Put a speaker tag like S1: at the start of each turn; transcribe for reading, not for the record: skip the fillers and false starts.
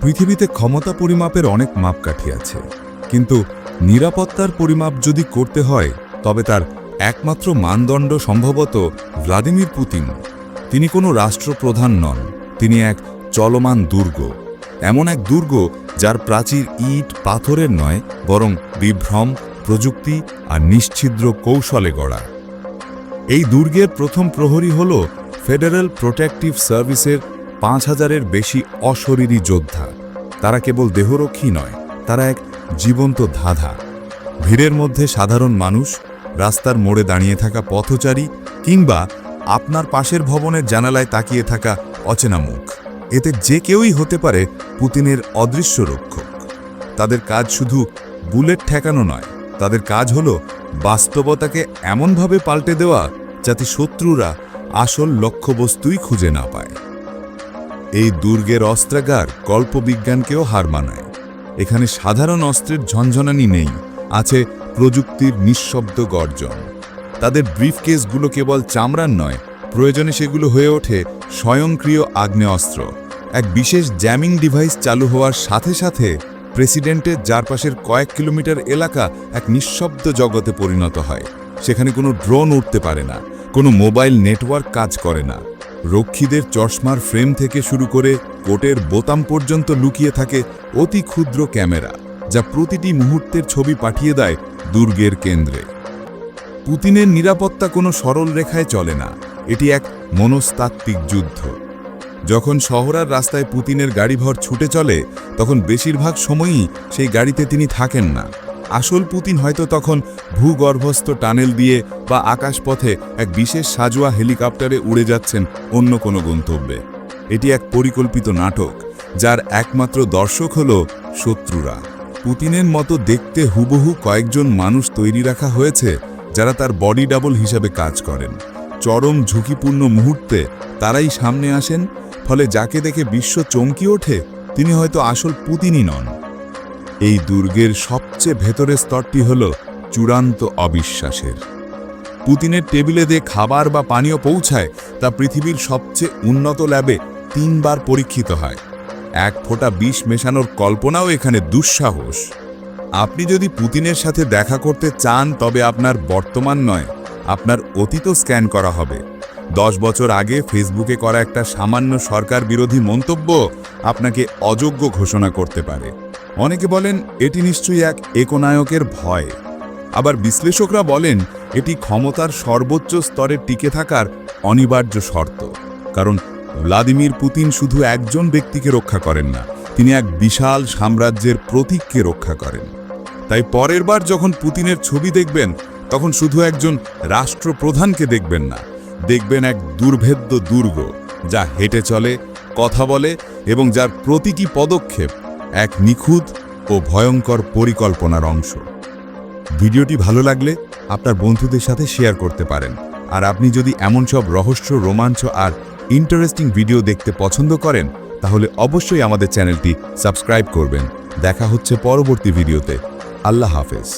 S1: পৃথিবীতে ক্ষমতা পরিমাপের অনেক মাপকাঠি আছে, কিন্তু নিরাপত্তার পরিমাপ যদি করতে হয় তবে তার একমাত্র মানদণ্ড সম্ভবত ভ্লাদিমির পুতিন। তিনি কোনো রাষ্ট্রপ্রধান নন, তিনি এক চলমান দুর্গ। এমন এক দুর্গ যার প্রাচীর ইট পাথরের নয়, বরং বিভ্রম, প্রযুক্তি আর নিশ্ছিদ্র কৌশলে গড়া। এই দুর্গের প্রথম প্রহরী হল ফেডারেল প্রোটেকটিভ সার্ভিসের ৫,০০০-এর বেশি অশরীরী যোদ্ধা। তারা কেবল দেহরক্ষী নয়, তারা এক জীবন্ত ধাঁধা। ভিড়ের মধ্যে সাধারণ মানুষ, রাস্তার মোড়ে দাঁড়িয়ে থাকা পথচারী, কিংবা আপনার পাশের ভবনের জানালায় তাকিয়ে থাকা অচেনা মুখ, এতে যে কেউই হতে পারে পুতিনের অদৃশ্য রক্ষক। তাদের কাজ শুধু বুলেট ঠেকানো নয়, তাদের কাজ হলো বাস্তবতাকে এমনভাবে পাল্টে দেওয়া যাতে শত্রুরা আসল লক্ষ্যবস্তুই খুঁজে না পায়। এই দুর্গের অস্ত্রাগার কল্পবিজ্ঞানকেও হার মানায়। এখানে সাধারণ অস্ত্রের ঝনঝনানি নেই, আছে প্রযুক্তির নিঃশব্দ গর্জন। তাদের ব্রিফকেসগুলো কেবল চামড়ার নয়, প্রয়োজনে সেগুলো হয়ে ওঠে স্বয়ংক্রিয় আগ্নেয়াস্ত্র। এক বিশেষ জ্যামিং ডিভাইস চালু হওয়ার সাথে সাথে প্রেসিডেন্টের চারপাশের কয়েক কিলোমিটার এলাকা এক নিঃশব্দ জগতে পরিণত হয়। সেখানে কোনো ড্রোন উঠতে পারে না, কোনো মোবাইল নেটওয়ার্ক কাজ করে না। রক্ষীদের চশমার ফ্রেম থেকে শুরু করে কোটের বোতাম পর্যন্ত লুকিয়ে থাকে অতি ক্ষুদ্র ক্যামেরা, যা প্রতিটি মুহূর্তের ছবি পাঠিয়ে দেয় দুর্গের কেন্দ্রে। পুতিনের নিরাপত্তা কোনো সরল রেখায় চলে না, এটি এক মনস্তাত্ত্বিক যুদ্ধ। যখন শহরের রাস্তায় পুতিনের গাড়িভর ছুটে চলে, তখন বেশিরভাগ সময়ই সেই গাড়িতে তিনি থাকেন না। আসল পুতিন হয়তো তখন ভূগর্ভস্থ টানেল দিয়ে বা আকাশপথে এক বিশেষ সাজোয়া হেলিকপ্টারে উড়ে যাচ্ছেন অন্য কোনো গন্তব্যে। এটি এক পরিকল্পিত নাটক, যার একমাত্র দর্শক হল শত্রুরা। পুতিনের মতো দেখতে হুবহু কয়েকজন মানুষ তৈরি রাখা হয়েছে, যারা তার বডি ডাবল হিসাবে কাজ করেন। চরম ঝুঁকিপূর্ণ মুহূর্তে তারাই সামনে আসেন, ফলে যাকে দেখে বিশ্ব চমকে ওঠে তিনি হয়তো আসল পুতিনই নন। এই দুর্গের সবচেয়ে ভেতরের স্তরটি হল চূড়ান্ত অবিশ্বাসের। পুতিনের টেবিলে যে খাবার বা পানীয় পৌঁছায় তা পৃথিবীর সবচেয়ে উন্নত ল্যাবে ৩ বার পরীক্ষিত হয়। এক ফোঁটা বিষ মেশানোর কল্পনাও এখানে দুঃসাহস। আপনি যদি পুতিনের সাথে দেখা করতে চান, তবে আপনার বর্তমান নয়, আপনার অতীতও স্ক্যান করা হবে। 10 বছর আগে ফেসবুকে করা একটা সামান্য সরকার বিরোধী মন্তব্য আপনাকে অযোগ্য ঘোষণা করতে পারে। অনেকে বলেন এটি নিশ্চয়ই এক একনায়কের ভয়। আবার বিশ্লেষকরা বলেন এটি ক্ষমতার সর্বোচ্চ স্তরে টিকে থাকার অনিবার্য শর্ত। কারণ ভ্লাদিমির পুতিন শুধু একজন ব্যক্তিকে রক্ষা করেন না, তিনি এক বিশাল সাম্রাজ্যের প্রতীককে রক্ষা করেন। তাই পরের বার যখন পুতিনের ছবি দেখবেন, তখন শুধু একজন রাষ্ট্রপ্রধানকে দেখবেন না, দেখবেন এক দুর্ভেদ্য দুর্গ, যা হেঁটে চলে, কথা বলে এবং যার প্রতিটি পদক্ষেপ এক নিখুঁত ও ভয়ঙ্কর পরিকল্পনার অংশ। ভিডিওটি ভালো লাগলে আপনার বন্ধুদের সাথে শেয়ার করতে পারেন। আর আপনি যদি এমন সব রহস্য, রোমাঞ্চ আর ইন্টারেস্টিং ভিডিও দেখতে পছন্দ করেন, তাহলে অবশ্যই আমাদের চ্যানেলটি সাবস্ক্রাইব করবেন। দেখা হচ্ছে পরবর্তী ভিডিওতে। আল্লাহ হাফেজ।